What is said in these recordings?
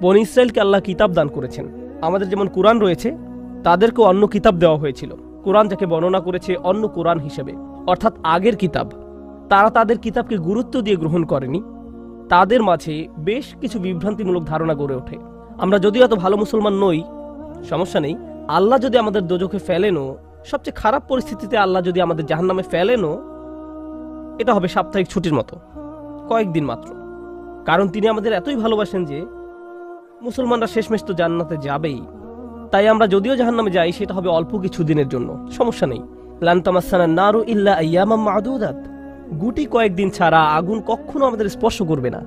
বনী ইসরায়েলকে আল্লাহ কিতাব দান করেছেন। আমাদের যেমন কুরআন রয়েছে, তাদেরকেও অন্য কিতাব দেওয়া হয়েছিল। কুরআন যাকে বর্ণনা করেছে অন্য কুরআন হিসেবে, অর্থাৎ আগের কিতাব। তারা তাদের কিতাবকে গুরুত্ব দিয়ে গ্রহণ করেনি। তাদের মাঝে বেশ কিছু বিভ্রান্তিমূলক ধারণা গড়ে ওঠে। আমরা যদিও এত ভালো মুসলমান নই, সমস্যা নেই। আল্লাহ যদি আমাদের দোজখে ফেলেনও, সবচেয়ে খারাপ পরিস্থিতিতে আল্লাহ যদি আমাদের জাহান্নামে ফেলেনও, এটা হবে সাপ্তাহিক ছুটির মতো, কয়েকদিন মাত্র। কারণ তিনি আমাদের এতই ভালোবাসেন যে মুসলমানরা শেষমেশ তো জান্নাতে যাবেই। তাই আমরা যদিও জাহান্নামে যাই, সেটা হবে অল্প কিছু দিনের জন্য, সমস্যা নেই। লান তামাসসানা নারু ইল্লা আইয়ামাম মা'দুদাত, গুটি কয়েকদিন ছাড়া আগুন কখনো আমাদের স্পর্শ করবে না,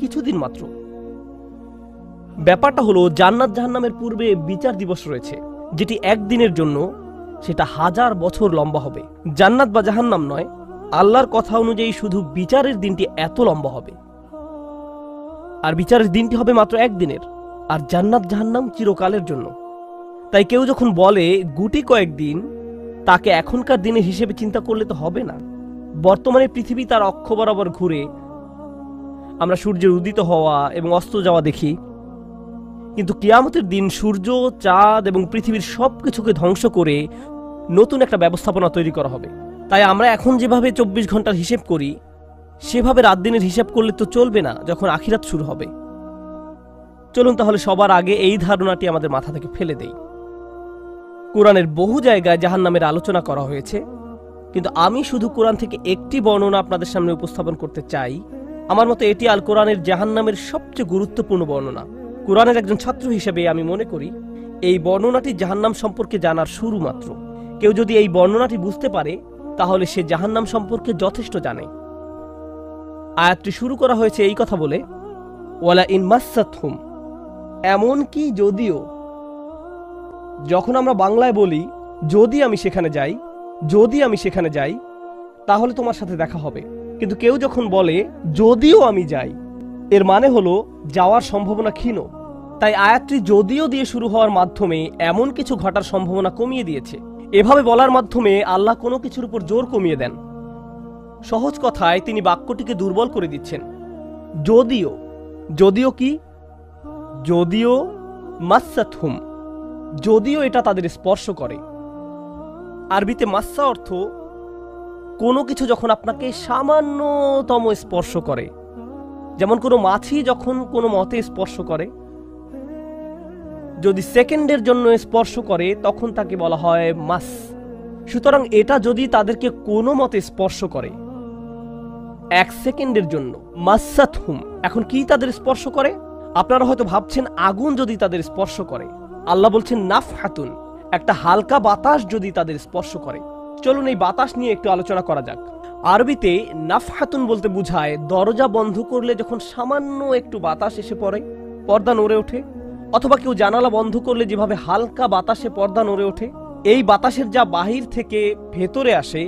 কিছুদিন মাত্র। ব্যাপারটা হলো, জান্নাত জাহান্নামের পূর্বে বিচার দিবস রয়েছে, যেটি একদিনের জন্য, সেটা 1000 বছর লম্বা হবে। জান্নাত বা জাহান্নাম নয়, আল্লাহর কথা অনুযায়ী শুধু বিচারের দিনটি এত লম্বা হবে। আর বিচারের দিনটি হবে মাত্র একদিনের, আর জান্নাত জাহান্নাম চিরকালের জন্য। তাই কেউ যখন বলে গুটি কয়েকদিন, তাকে এখনকার দিনের হিসেবে চিন্তা করলে তো হবে না। বর্তমানে পৃথিবী তার অক্ষ বরাবর ঘুরে, আমরা সূর্যের উদিত হওয়া এবং অস্ত যাওয়া দেখি। কিন্তু কিয়ামতের দিন সূর্য, চাঁদ এবং পৃথিবীর সবকিছুকে ধ্বংস করে নতুন একটা ব্যবস্থাপনা তৈরি করা হবে। তাই আমরা এখন যেভাবে 24 ঘন্টার হিসেব করি, সেভাবে রাত দিনের হিসাব করলে তো চলবে না যখন আখিরাত শুরু হবে। চলুন তাহলে সবার আগে এই ধারণাটি আমাদের মাথা থেকে ফেলে দেই। কোরআনের বহু জায়গায় জাহান্নামের আলোচনা করা হয়েছে, কিন্তু আমি শুধু কোরআন থেকে একটি বর্ণনা আপনাদের সামনে উপস্থাপন করতে চাই। আমার মতে এটি আল কোরআনের জাহান্নামের সবচেয়ে গুরুত্বপূর্ণ বর্ণনা। কোরআনের একজন ছাত্র হিসেবে আমি মনে করি এই বর্ণনাটি জাহান্নাম সম্পর্কে জানার শুরু মাত্র। কেউ যদি এই বর্ণনাটি বুঝতে পারে, তাহলে সে জাহান্নাম সম্পর্কে যথেষ্ট জানে। আয়াতটি শুরু করা হয়েছে এই কথা বলে, ওয়ালা ইন মাসসাতহুম, এমনকি যদিও। যখন আমরা বাংলায় বলি যদি আমি সেখানে যাই, যদি আমি সেখানে যাই, তাহলে তোমার সাথে দেখা হবে। কিন্তু কেউ যখন বলে যদিও আমি যাই, এর মানে হলো যাওয়ার সম্ভাবনা ক্ষীণ। তাই আয়াতটি যদিও দিয়ে শুরু হওয়ার মাধ্যমে এমন কিছু ঘটার সম্ভাবনা কমিয়ে দিয়েছে। এভাবে বলার মাধ্যমে আল্লাহ কোনো কিছুর উপর জোর কমিয়ে দেন। সহজ কথায় তিনি বাক্যটিকে দুর্বল করে দিচ্ছেন। যদিও, যদিও কি? যদিও মাসসাতহুম, যদিও এটা তাদের স্পর্শ করে। আরবিতে মাসসা অর্থ কোনো কিছু যখন আপনাকে সামান্যতম স্পর্শ করে, যেমন কোনো মাছি যখন কোনো মতে স্পর্শ করে, যদি সেকেন্ডের জন্য স্পর্শ করে তখন তাকে বলা হয় মাস। সুতরাং এটা যদি তাদেরকে কোনো মতে স্পর্শ করে 1 সেকেন্ডের জন্য, মাসসাতহুম। এখন কি তাদের স্পর্শ করে? আপনারা হয়তো ভাবছেন আগুন যদি তাদের স্পর্শ করে। আল্লাহ বলছেন নাফহাতুন, একটা হালকা বাতাস যদি তাদের স্পর্শ করে। চলুন এই বাতাস নিয়ে একটু আলোচনা করা যাক। আরবিতে নাফহাতুন বলতে বোঝায় দরজা বন্ধ করলে যখন সামান্য একটু বাতাস এসে পড়ে, পর্দা নড়ে ওঠে, অথবা কেউ জানালা বন্ধ করলে যেভাবে হালকা বাতাসে পর্দা নড়ে ওঠে। এই বাতাসের যা বাহির থেকে ভেতরে আসে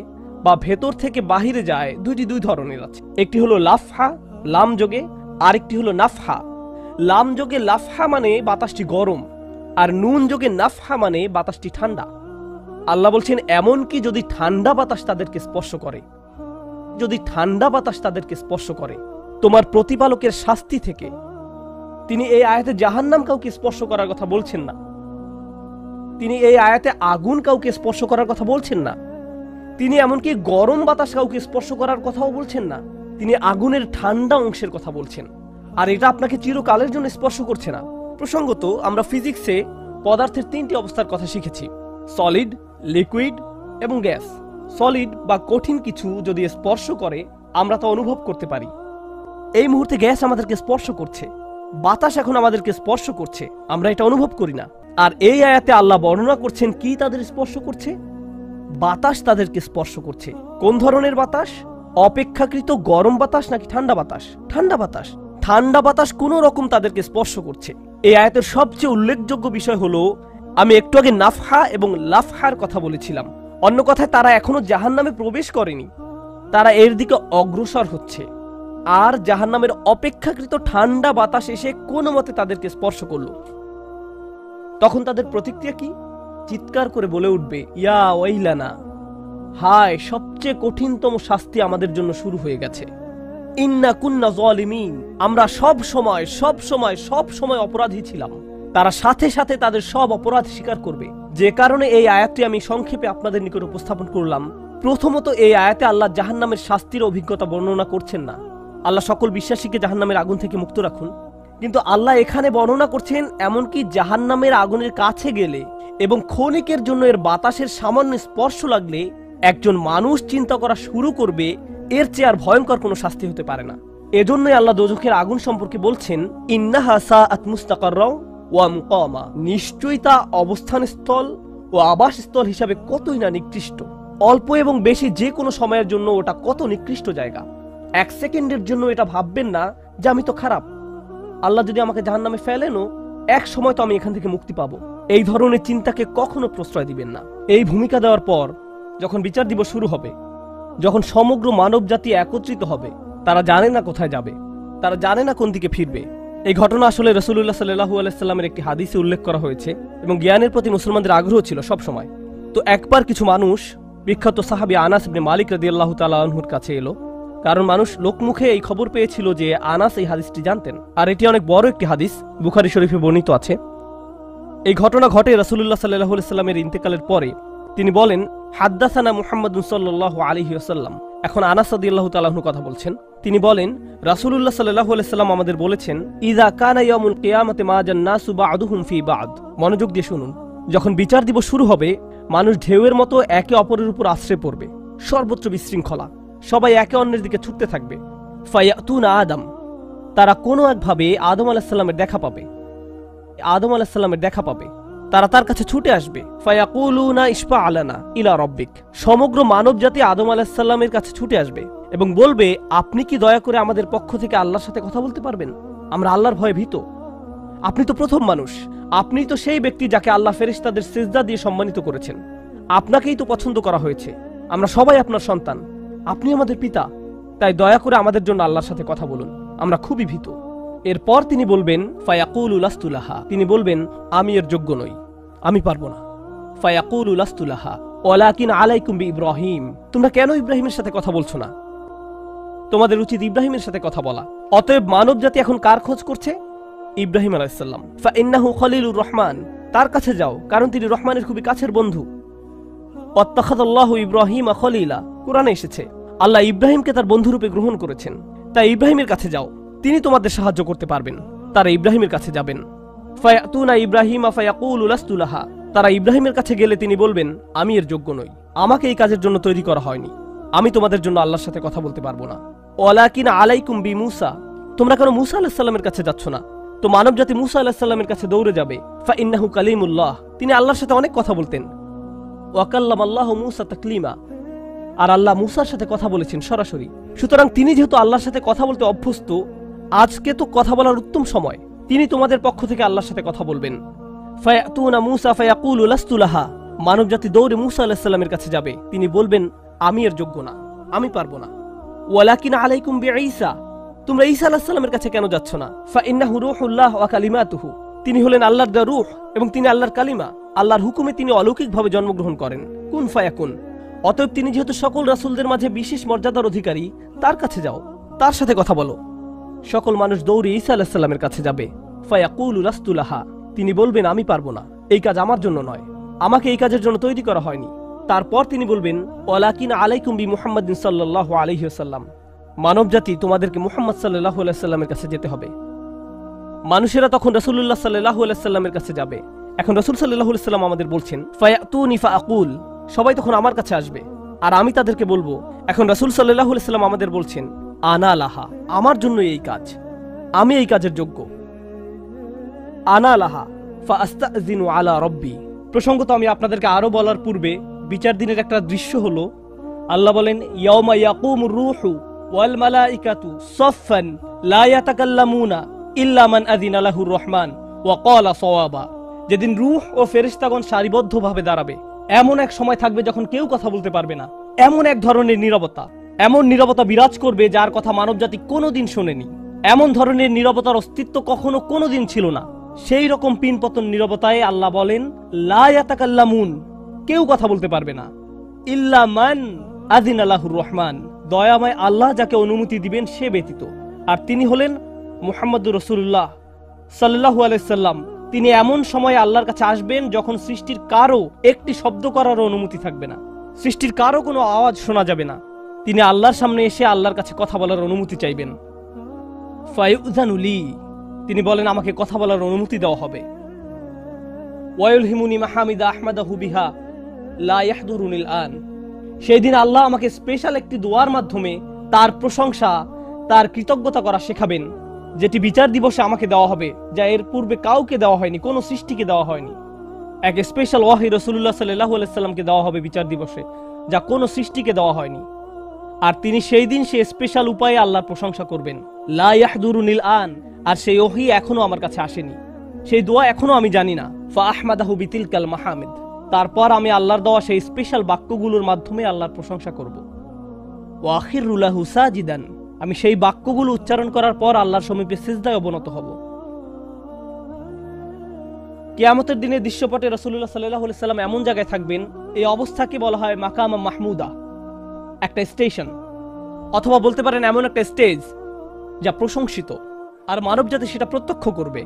বা ভেতর থেকে বাহিরে যায়, দুই ধরনের আছে। একটি হলো লাফহা, লাম যোগে, আরেকটি হলো নাফহা। লাম যোগে লাফহা মানে বাতাসটি গরম, আর নুন যোগে নাফহা মানে বাতাসটি ঠান্ডা। আল্লাহ বলছেন এমনকি যদি ঠান্ডা বাতাস তাদেরকে স্পর্শ করে, যদি ঠান্ডা বাতাস তাদেরকে স্পর্শ করে তোমার প্রতিপালকের শাস্তি থেকে। তিনি এই আয়াতে জাহান্নাম কাউকে স্পর্শ করার কথা বলছেন না। তিনি এই আয়াতে আগুন কাউকে স্পর্শ করার কথা বলছেন না। তিনি এমনকি গরম বাতাস কাউকে স্পর্শ করার কথাও বলছেন না। তিনি আগুনের ঠান্ডা অংশের কথা বলছেন, আর এটা আপনাকে চিরকালের জন্য স্পর্শ করছে না। প্রসঙ্গত আমরা ফিজিক্সে পদার্থের 3টি অবস্থার কথা শিখেছি, সলিড, লিকুইড এবং গ্যাস। সলিড বা কঠিন কিছু যদি স্পর্শ করে আমরা তা অনুভব করতে পারি। এই মুহূর্তে গ্যাস আমাদেরকে স্পর্শ করছে, বাতাস এখন আমাদেরকে স্পর্শ করছে, আমরা এটা অনুভব করি না। আর এই আয়াতে আল্লাহ বর্ণনা করছেন কি তাদের স্পর্শ করছে? বাতাস তাদেরকে স্পর্শ করছে। কোন ধরনের বাতাস? অপেক্ষাকৃত গরম বাতাস নাকি ঠান্ডা বাতাস? ঠান্ডা বাতাস। ঠান্ডা বাতাস কোনো রকম তাদেরকে স্পর্শ করছে। এই আয়াতের সবচেয়ে উল্লেখযোগ্য বিষয় হলো, আমি একটু আগে নাফহা এবং লাফহার কথা বলেছিলাম। অন্য কথায় তারা এখনো জাহান্নামে প্রবেশ করেনি, তারা এর দিকে অগ্রসর হচ্ছে। আর জাহান্নামের অপেক্ষাকৃত ঠান্ডা বাতাস এসে কোনো মতে তাদেরকে স্পর্শ করলো, তখন তাদের প্রতিক্রিয়া কি? চিৎকার করে বলে উঠবে, ইয়া ওয়াইলানা, হায়, সবচেয়ে কঠিনতম শাস্তি আমাদের জন্য শুরু হয়ে গেছে। ইন্না কুন্না যালিমিন, আমরা সব সময় অপরাধী ছিলাম। তারা সাথে সাথে তাদের সব অপরাধ স্বীকার করবে। যে কারণে এই আয়াতটি আমি সংক্ষেপে আপনাদের নিকট উপস্থাপন করলাম। প্রথমত, এই আয়াতে আল্লাহ জাহান্নামের শাস্তির অভিজ্ঞতা বর্ণনা করছেন না। আল্লাহ সকল বিশ্বাসীকে জাহান্নামের আগুন থেকে মুক্ত রাখুন। কিন্তু আল্লাহ এখানে বর্ণনা করছেন এমনকি জাহান্নামের আগুনের কাছে গেলে এবং ক্ষণিকের জন্য এর বাতাসের সামান্য স্পর্শ লাগলে একজন মানুষ চিন্তা করা শুরু করবে এর চেয়ে আর ভয়ঙ্কর কোনো শাস্তি হতে পারে না। এজন্যই আল্লাহ দোজখের আগুন সম্পর্কে বলছেন, ইন্নাহা সাআত মুস্তাকাররা ওয়া মুকামা, নিশ্চয়ই তা অবস্থানস্থল ও আবাসস্থল হিসাবে কতই না নিকৃষ্ট। অল্প এবং বেশি যে কোনো সময়ের জন্য ওটা কত নিকৃষ্ট জায়গা। এক সেকেন্ডের জন্য এটা ভাববেন না যে আমি তো খারাপ, আল্লাহ যদি আমাকে জাহান্নামে ফেলেনও এক সময় তো আমি এখান থেকে মুক্তি পাবো। এই ধরনের চিন্তাকে কখনো প্রশ্রয় দিবেন না। এই ভূমিকা দেওয়ার পর যখন বিচার দিবস শুরু হবে, যখন সমগ্র মানব জাতি একত্রিত হবে, তারা জানে না কোথায় যাবে, তারা জানে না কোন দিকে ফিরবে। এই ঘটনা আসলে রাসূলুল্লাহ সাল্লাল্লাহু আলাইহি সাল্লামের একটি হাদিসে উল্লেখ করা হয়েছে এবং জ্ঞানের প্রতি মুসলমানদের আগ্রহ ছিল সব সময়। তো একবার কিছু মানুষ বিখ্যাত সাহাবী আনাস ইবনে মালিক রাদিয়াল্লাহু তাআলা আনহুর কাছে এলো, কারণ মানুষ লোকমুখে এই খবর পেয়েছিল যে আনাস এই হাদিসটি জানতেন, আর এটি অনেক বড় একটি হাদিস, বুখারী শরীফে বর্ণিত আছে। এই ঘটনা ঘটে রাসূলুল্লাহ সাল্লাল্লাহু আলাইহি সাল্লামের ইন্তেকালের পরে। তিনি বলেন, হাদ্দাসানা মুহাম্মাদুন সাল্লাল্লাহু আলাইহি ওয়াসাল্লাম। এখন আনাস রাদিয়াল্লাহু তাআলা আনহু কথা বলছেন। তিনি বলেন, রাসূলুল্লাহ সাল্লাল্লাহু আলাইহি সাল্লাম আমাদের বলেছেন, ইযা কানা ইয়াউমুল কিয়ামাতি মা জান্নাসু বা'দুহুম ফি বা'দ। মনোযোগ দিয়ে শুনুন। যখন বিচার দিবস শুরু হবে, মানুষ ঢেউয়ের মতো একে অপরের উপর আশ্রয় পড়বে, সর্বত্র বিশৃঙ্খলা, সবাই একে অন্যের দিকে ছুটতে থাকবে। ফায়াতুনা আদম, তারা কোনো একভাবে আদম আলাইহিস সালামের দেখা পাবে, তারা তার কাছে ছুটে আসবে। ফায়াকুলুনা ইশফা আলানা ইলা রাব্বিক, সমগ্র মানব জাতি আদম আলাইহিস সালামের কাছে ছুটে আসবে এবং বলবে, আপনি কি দয়া করে আমাদের পক্ষ থেকে আল্লাহর সাথে কথা বলতে পারবেন? আমরা আল্লাহর ভয়ে ভীত। আপনি তো প্রথম মানুষ, আপনি তো সেই ব্যক্তি যাকে আল্লাহ ফেরেশতাদের সিজদা দিয়ে সম্মানিত করেছেন, আপনাকেই তো পছন্দ করা হয়েছে, আমরা সবাই আপনার সন্তান, আপনি আমাদের পিতা, তাই দয়া করে আমাদের জন্য আল্লাহর সাথে কথা বলুন, আমরা খুবই ভীত। এরপর তিনি বলবেন, ফায়াকুলু লাস্তু লাহা, তিনি বলবেন, আমি এর যোগ্য নই, আমি পারবো না। ফায়াকুলু লাস্তু লাহা ওয়ালাকিন আলাইকুম বিইব্রাহিম, তোমরা কেন ইব্রাহিমের সাথে কথা বলছো না? তোমাদের উচিত ইব্রাহিমের সাথে কথা বলা। অতএব মানব জাতি এখন কার খোঁজ করছে? ইব্রাহিম আলাইহিস সালাম। ফাইন্নাহু খলিলুর রহমান, তার কাছে যাও, কারণ তিনি রহমানের খুবই কাছের বন্ধু। ওয়াত্তাখাযাল্লাহু ইব্রাহিমা খলিলা, কুরআনে এসেছে আল্লাহ ইব্রাহিমকে তার বন্ধুরূপে গ্রহণ করেছেন। তাই ইব্রাহিমের কাছে যাও, তিনি তোমাদের সাহায্য করতে পারবেন। তারা ইব্রাহিমের কাছে যাবেন। ফায়াতুনা ইব্রাহিমা ফায়াকুলু লাস্তু লাহা, তারা ইব্রাহিমের কাছে গেলে তিনি বলবেন, আমি এর যোগ্য নই, আমাকে এই কাজের জন্য তৈরি করা হয়নি, আমি তোমাদের জন্য আল্লাহর সাথে কথা বলতে পারবো না। ওয়ালাকিন আলাইকুম বিমূসা, তোমরা কেন মূসা আলাইহিস সালামের কাছে যাচ্ছ না? তো মানব জাতি মূসা আলাইহিস সালামের কাছে দৌড়ে যাবে। ফাইন্নাহু কালিমুল্লাহ, তিনি আল্লাহর সাথে অনেক কথা বলতেন। ওয়া কাল্লামাল্লাহু মূসা তাকলিমা, আর আল্লাহ মূসার সাথে কথা বলেছেন সরাসরি। সুতরাং তিনি যেহেতু আল্লাহর সাথে কথা বলতে অভ্যস্ত, আজকে তো কথা বলার উত্তম সময়, তিনি তোমাদের পক্ষ থেকে আল্লাহর সাথে কথা বলবেন। ফায়াতুনা মূসা ফায়াকুলু লাস্তু লাহা, মানব জাতি দৌড়ে মূসা আলাইহিস সালামের কাছে যাবে, তিনি বলবেন, আমি এর যোগ্য না, আমি পারবো না। ওয়ালাকিন আলাইকুম বিঈসা, তোমরা ঈসা আলাইহিস সালামের কাছে কেন যাচ্ছ না? ফাইন্নাহু রূহুল্লাহ ওয়া কালিমাতুহু, তিনি হলেন আল্লাহর দেওয়া রূহ এবং তিনি আল্লাহর কালিমা, আল্লাহর হুকুমে তিনি অলৌকিকভাবে জন্মগ্রহণ করেন। কুন ফায়াকুন, অতএব তিনি যেহেতু সকল রাসূলদের মাঝে বিশেষ মর্যাদার অধিকারী, তার কাছে যাও, তার সাথে কথা বলো। সকল মানুষ দৌড়ে ঈসা আলাইহিস সালামের কাছে যাবে। ফায়াকুলু লাস্তু লাহা, তিনি বলবেন, আমি পারবো না, এই কাজ আমার জন্য নয়, আমাকে এই কাজের জন্য তৈরি করা হয়নি। তারপর তিনি বলবেন, ওয়ালাকিন আলাইকুম বিমুহাম্মাদিন সাল্লাল্লাহু আলাইহি ওয়াসাল্লাম, মানব জাতি তোমাদেরকে মুহাম্মদ সাল্লাল্লাহু আলাইহি ওয়াসাল্লামের কাছে যেতে হবে। মানুষেরা তখন রাসূলুল্লাহ সাল্লাল্লাহু আলাইহি ওয়াসাল্লামের কাছে যাবে। এখন রাসূল সাল্লাল্লাহু আলাইহি ওয়াসাল্লাম আমাদের বলছেন, ফায়াতুনি ফাআকুল, সবাই তখন আমার কাছে আসবে আর আমি তাদেরকে বলবো। এখন রাসূল সাল্লাল্লাহু আলাইহি ওয়াসাল্লাম আমাদের বলছেন, আনা লাহা, আমার জন্য এই কাজ, আমি এই কাজের যোগ্য। আনা লাহা ফাআস্তাযিনু আলা রাব্বি। প্রসঙ্গত আমি আপনাদেরকে আরো বলার পূর্বে বিচার দিনের একটা দৃশ্য হলো, আল্লাহ বলেন, ইয়াউমা ইয়াকুমুর রূহু ওয়াল মালাইকাতু সাফফান লা ইয়াতাকাল্লামুনা ইল্লা মান আযিনা লাহুর রহমান ওয়া ক্বালা সাওয়াবা। যেদিন রূহ ও ফেরেশতাগণ সারিবদ্ধভাবে দাঁড়াবে, এমন এক সময় থাকবে যখন কেউ কথা বলতে পারবে না। এমন এক ধরনের নীরবতা, এমন নীরবতা বিরাজ করবে যার কথা মানবজাতি কোনোদিন শোনেনি। এমন ধরনের নীরবতার অস্তিত্ব কখনো কোনোদিন ছিল না। সেই রকম পিনপতন নীরবতায় আল্লাহ বলেন, লা ইয়াতাকাল্লামুন, কেউ কথা বলতে পারবে না, ইল্লা মান আযিনা লাহুর রহমান, দয়াময় আল্লাহ যাকে অনুমতি দিবেন সে ব্যতীত। আর তিনি হলেন মুহাম্মদুর রাসূলুল্লাহ সাল্লাল্লাহু আলাইহি সাল্লাম। তিনি এমন সময় আল্লাহর কাছে আসবেন যখন সৃষ্টির কারো একটি শব্দ করার অনুমতি থাকবে না, সৃষ্টির কারো কোনো আওয়াজ শোনা যাবে না। তিনি আল্লাহর সামনে এসে আল্লাহর কাছে কথা বলার অনুমতি চাইবেন। ফায়ুযানু লি, তিনি বলেন আমাকে কথা বলার অনুমতি দেওয়া হবে। ওয়ায়ুলহিমুনি মাহামিদা আহমাদাহু বিহা লা ইয়াহদুরুনিল আন, সেই দিন আল্লাহ আমাকে স্পেশাল একটি দোয়ার মাধ্যমে তার প্রশংসা, তার কৃতজ্ঞতা করা শেখাবেন, যেটি বিচার দিবসে আমাকে দেওয়া হবে, যা এর পূর্বে কাউকে দেওয়া হয়নি, কোনো সৃষ্টিকে দেওয়া হয়নি। এক স্পেশাল ওয়াহি রাসূলুল্লাহ সাল্লাল্লাহু আলাইহি সাল্লামকে দেওয়া হবে বিচার দিবসে, যা কোনো সৃষ্টিকে দেওয়া হয়নি। আর তিনি সেই দিন সে স্পেশাল উপায়ে আল্লাহর প্রশংসা করবেন। লা ইয়াহদুরুনিল আন, আর সেই ওহী এখনো আমার কাছে আসেনি, সেই দোয়া এখনো আমি জানি না। ফা আহমাদাহু বিতিলকাল মাহামিদ, তারপর আমি আল্লাহর দেওয়া সেই স্পেশাল বাক্যগুলোর মাধ্যমে আল্লাহর প্রশংসা করব। ওয়া আখিরু লাহু সাজিদান, আমি সেই বাক্যগুলো উচ্চারণ করার পর আল্লাহর সমীপে সিজদায় অবনত হব। কিয়ামতের দিনে দৃশ্যপটে রাসূলুল্লাহ সাল্লাল্লাহু আলাইহি সাল্লাম এমন জায়গায় থাকবেন, এই অবস্থাকে বলা হয় মাকামা মাহমুদা, একটা স্টেশন, অথবা বলতে পারেন এমন একটা স্টেজ যা প্রশংসিত, আর মানব জাতি সেটা প্রত্যক্ষ করবে।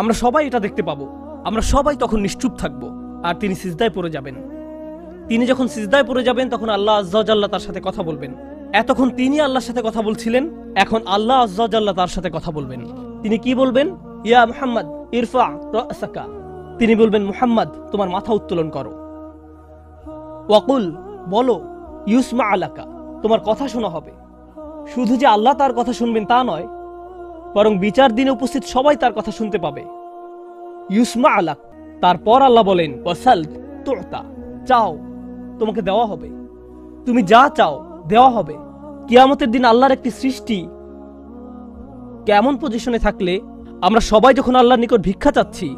আমরা সবাই এটা দেখতে পাবো, আমরা সবাই তখন নিশ্চুপ থাকব, আর তিনি সিজদায় পড়ে যাবেন। তিনি যখন সিজদায় পড়ে যাবেন তখন আল্লাহ আযজা ওয়া জাল্লা তার সাথে কথা বলবেন। এতক্ষণ তিনি আল্লাহর সাথে কথা বলছিলেন, এখন আল্লাহ আযজা ওয়া জাল্লা তার সাথে কথা বলবেন। তিনি কি বলবেন? ইয়া মুহাম্মদ ইরফা রাসাকা, তিনি বলবেন মুহাম্মদ তোমার মাথা উত্তোলন করো। ওয়াকুল, বলো, ইউসমা আলাকা, তোমার কথা শোনা হবে। শুধু যে আল্লাহ তার কথা শুনবেন তা নয়, বরং বিচার দিনে উপস্থিত সবাই তার কথা শুনতে পাবে। ইউসমা আলাক, তারপর আল্লাহ বলেন ওয়াসাল তুতা, চাও তোমাকে দেওয়া হবে, তুমি যা চাও দেওয়া হবে। কিয়ামতের দিন আল্লাহর একটি সৃষ্টি কেমন পজিশনে থাকলে আমরা সবাই যখন আল্লাহর নিকট ভিক্ষা চাচ্ছি,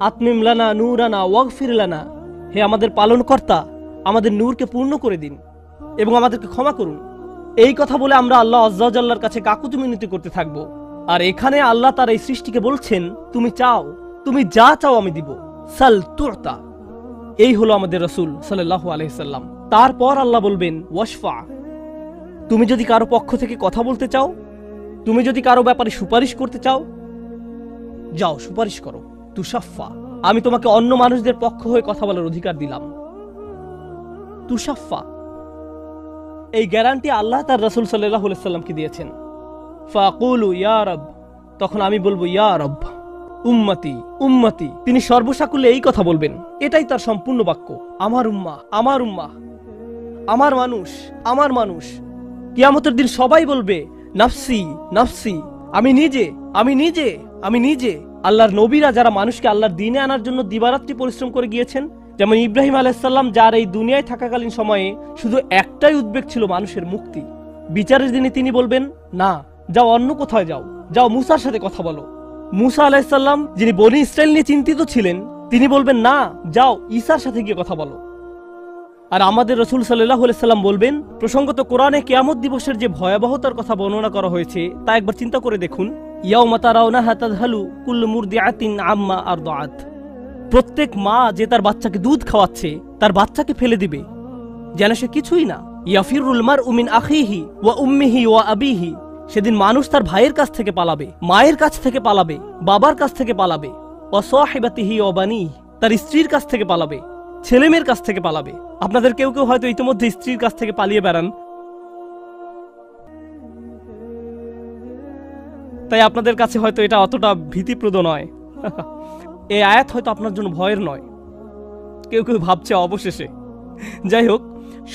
আতমিম লানা নূরানা ওয়াগফির লানা, হে আমাদের পালনকর্তা আমাদের নূরকে পূর্ণ করে দিন এবং আমাদেরকে ক্ষমা করুন, এই কথা বলে আমরা আল্লাহ আযজা ওয়া জাল্লার কাছে কাকুতি মিনতি করতে থাকব। আর এখানে আল্লাহ তার এই সৃষ্টিকে বলছেন তুমি চাও, তুমি যা চাও আমি দিব। সাল তুতা, এই হলো আমাদের রাসূল সাল্লাল্লাহু আলাইহি সাল্লাম। তারপর আল্লাহ বলবেন ওয়াশফা, তুমি যদি কারো পক্ষ থেকে কথা বলতে চাও, তুমি যদি কারো ব্যাপারে সুপারিশ করতে চাও, যাও সুপারিশ করো। তুশাফা, আমি তোমাকে অন্য মানুষদের পক্ষ হয়ে কথা বলার অধিকার দিলাম। তুশাফা, এই গ্যারান্টি আল্লাহ তার রাসূল সাল্লাল্লাহু আলাইহি সাল্লামকে দিয়েছেন। ফাকুলু ইয়া রব, তখন আমি বলবো ইয়া রব, উম্মতি উম্মতি, তিনি সর্বসাকুল্যে এই কথা বলবেন, এটাই তার সম্পূর্ণ বাক্য, আমার উম্মাহ আমার উম্মাহ, আমার মানুষ আমার মানুষ। কিয়ামতের দিন সবাই বলবে নাফসি নাফসি, আমি নিজে আমি নিজে আমি নিজে। আল্লাহর নবীরা যারা মানুষকে আল্লাহর দ্বীনে আনার জন্য দিবারাত্রি পরিশ্রম করে গিয়েছেন, যেমন ইব্রাহিম আলাইহিস সালাম, যার এই দুনিয়ায় থাকাকালীন সময়ে শুধু একটাই উদ্বেগ ছিল মানুষের মুক্তি, বিচারের দিনে তিনি বলবেন না, যাও অন্য কোথায় যাও, যাও মুসার সাথে কথা বলো। মুসা আলাইহিস সালাম যিনি বনি ইসরাইল নিয়ে চিন্তিত ছিলেন, তিনি বলবেন না, যাও ঈসার সাথে গিয়ে কথা বলো। আর আমাদের রাসূল সাল্লাল্লাহু আলাইহি সাল্লাম বলবেন, প্রসঙ্গত কোরআনে কিয়ামত দিবসের যে ভয়াবহতার কথা বর্ণনা করা হয়েছে তা একবার চিন্তা করে দেখুন। ইয়াউমা তারাউনাহা তাযহালু কুল্লু মুরদিআতিন আম্মা আরদাআত, প্রত্যেক মা যে তার বাচ্চাকে দুধ খাওয়াচ্ছে তার বাচ্চাকে ফেলে দিবে যেন সে কিছুই না। ইয়াফিরুল মারউ মিন আখিহি ওয়া উম্মিহি ওয়া আবিহি, সেদিন মানুষ তার ভাইয়ের কাছ থেকে পালাবে, মায়ের কাছ থেকে পালাবে, বাবার কাছ থেকে পালাবে। ওয়া সাহিবাতিহি ওয়া বানিহি, তার স্ত্রীর কাছ থেকে পালাবে, ছেলেমেয়ের কাছ থেকে পালাবে। আপনাদের কেউ কেউ হয়তো ইতিমধ্যে স্ত্রীর কাছ থেকে পালিয়ে বেড়ান, তাই আপনাদের কাছে হয়তো এটা অতটা ভীতিপ্রদ নয়। এই আয়াত হয়তো আপনার জন্য ভয়ের নয়, কেউ কেউ ভাবছে অবশেষে। যাই হোক,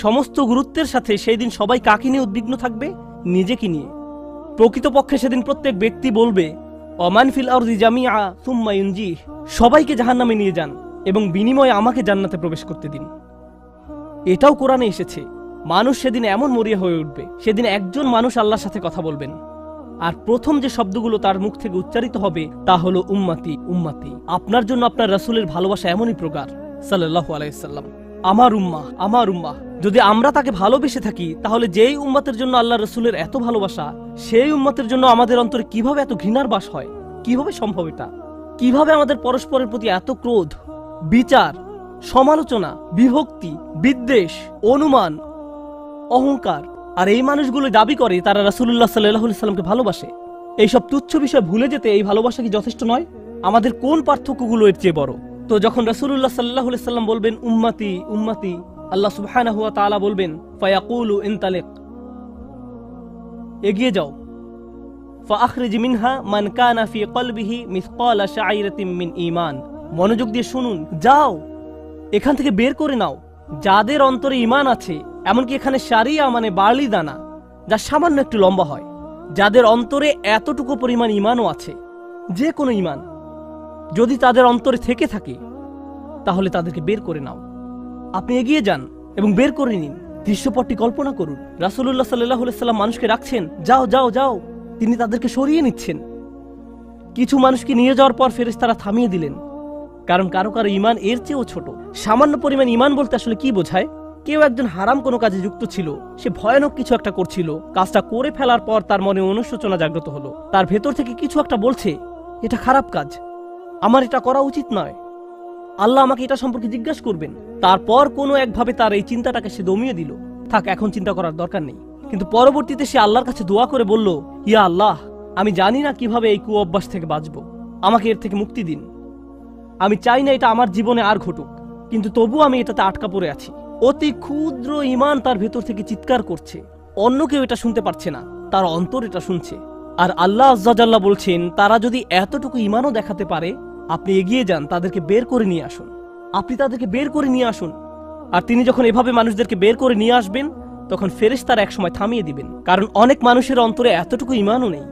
সমস্ত গুরুত্বের সাথে সেই দিন সবাই কাকে নিয়ে উদ্বিগ্ন থাকবে? নিজেকে নিয়ে। প্রকৃতপক্ষে সেদিন প্রত্যেক ব্যক্তি বলবে ওমান ফিল আরদি জামিআ সুম্মা ইউনজিহ, সবাইকে জাহান্নামে নিয়ে যান এবং বিনিময়ে আমাকে জান্নাতে প্রবেশ করতে দিন। এটাও কোরআনে এসেছে। মানুষ সেদিন এমন মরিয়া হয়ে উঠবে, সেদিন একজন মানুষ আল্লাহর সাথে কথা বলবেন, আর প্রথম যে শব্দগুলো তার মুখ থেকে উচ্চারিত হবে তা হলো উম্মতি উম্মতি। আপনার জন্য আপনার রাসূলের ভালোবাসা এমনই প্রকার সাল্লাল্লাহু আলাইহি সাল্লাম, আমার উম্মাহ আমার উম্মাহ। যদি আমরা তাকে ভালোবেসে থাকি, তাহলে যেই উম্মতের জন্য আল্লাহ রাসূলের এত ভালোবাসা, সেই উম্মতের জন্য আমাদের অন্তরে কিভাবে এত ঘৃণার বাস হয়? কিভাবে সম্ভব এটা? কিভাবে আমাদের পরস্পরের প্রতি এত ক্রোধ, বিচার, সমালোচনা, বিভক্তি, বিদ্বেষ, অনুমান, অহংকার। আর এই মানুষগুলো দাবি করে তারা রাসূলুল্লাহ সাল্লাল্লাহু আলাইহি সাল্লামকে ভালোবাসে। এইসব তুচ্ছ বিষয় ভুলে যেতে এই ভালোবাসা কি যথেষ্ট নয়? আমাদের কোন পার্থক্যগুলো এর চেয়ে বড়? তো যখন রাসূলুল্লাহ সাল্লাল্লাহু আলাইহি সাল্লাম বলবেন উম্মতি উম্মতি, আল্লাহ সুবহানাহু ওয়া তাআলা বলবেন ফায়াকুলু ইনতালিক, এগিয়ে যাও, ফাআখরিজ মিনহা মান কানা ফি কলবিহি মিসকালা শাইরাতিন মিন ঈমান। মনোযোগ দিয়ে শুনুন, যাও এখান থেকে বের করে নাও যাদের অন্তরে ঈমান আছে, এমনকি এখানে শারিয়া মানে বার্লি দানা, যা সামান্য একটু লম্বা হয়, যাদের অন্তরে এতটুকু পরিমাণ ঈমানও আছে, যে কোনো ঈমান যদি তাদের অন্তরে থেকে থাকে তাহলে তাদেরকে বের করে নাও। আপনি এগিয়ে যান এবং বের করে নিন। দৃশ্যপটটি কল্পনা করুন, রাসূলুল্লাহ সাল্লাল্লাহু আলাইহি সাল্লাম মানুষকে রাখছেন, যাও যাও যাও, তিনি তাদেরকে সরিয়ে নিচ্ছেন। কিছু মানুষকে নিয়ে যাওয়ার পর ফেরেশতারা থামিয়ে দিলেন, কারণ কারো কারো ঈমান এর চেয়েও ছোট। সামান্য পরিমাণ ঈমান বলতে আসলে কি বোঝায়? কেউ একজন হারাম কোনো কাজে যুক্ত ছিল, সে ভয়ানক কিছু একটা করছিল, কাজটা করে ফেলার পর তার মনে অনুশোচনা জাগ্রত হলো, তার ভেতর থেকে কিছু একটা বলছে এটা খারাপ কাজ, আমার এটা করা উচিত নয়, আল্লাহ আমাকে এটা সম্পর্কে জিজ্ঞাসা করবেন। তারপর কোনো একভাবে তার এই চিন্তাটাকে সে দমিয়ে দিল, থাক এখন চিন্তা করার দরকার নেই। কিন্তু পরবর্তীতে সে আল্লাহর কাছে দোয়া করে বলল, ইয়া আল্লাহ, আমি জানি না কিভাবে এই কুঅভ্যাস থেকে বাঁচবো, আমাকে এর থেকে মুক্তি দিন। আমি চাই না এটা আমার জীবনে আর ঘটুক, কিন্তু তবু আমি এটাতে আটকা পড়ে আছি। অতি ক্ষুদ্র ঈমান তার ভেতর থেকে চিৎকার করছে, অন্য কেউ এটা শুনতে পারছে না, তার অন্তর এটা শুনছে। আর আল্লাহ আজ্জা জাল্লা বলছেন, তারা যদি এতটুকু ঈমানও দেখাতে পারে, আপনি এগিয়ে যান, তাদেরকে বের করে নিয়ে আসুন, আপনি তাদেরকে বের করে নিয়ে আসুন। আর তিনি যখন এভাবে মানুষদেরকে বের করে নিয়ে আসবেন, তখন ফেরেশতারা একসময় থামিয়ে দিবেন, কারণ অনেক মানুষের অন্তরে এতটুকু ঈমানও নেই।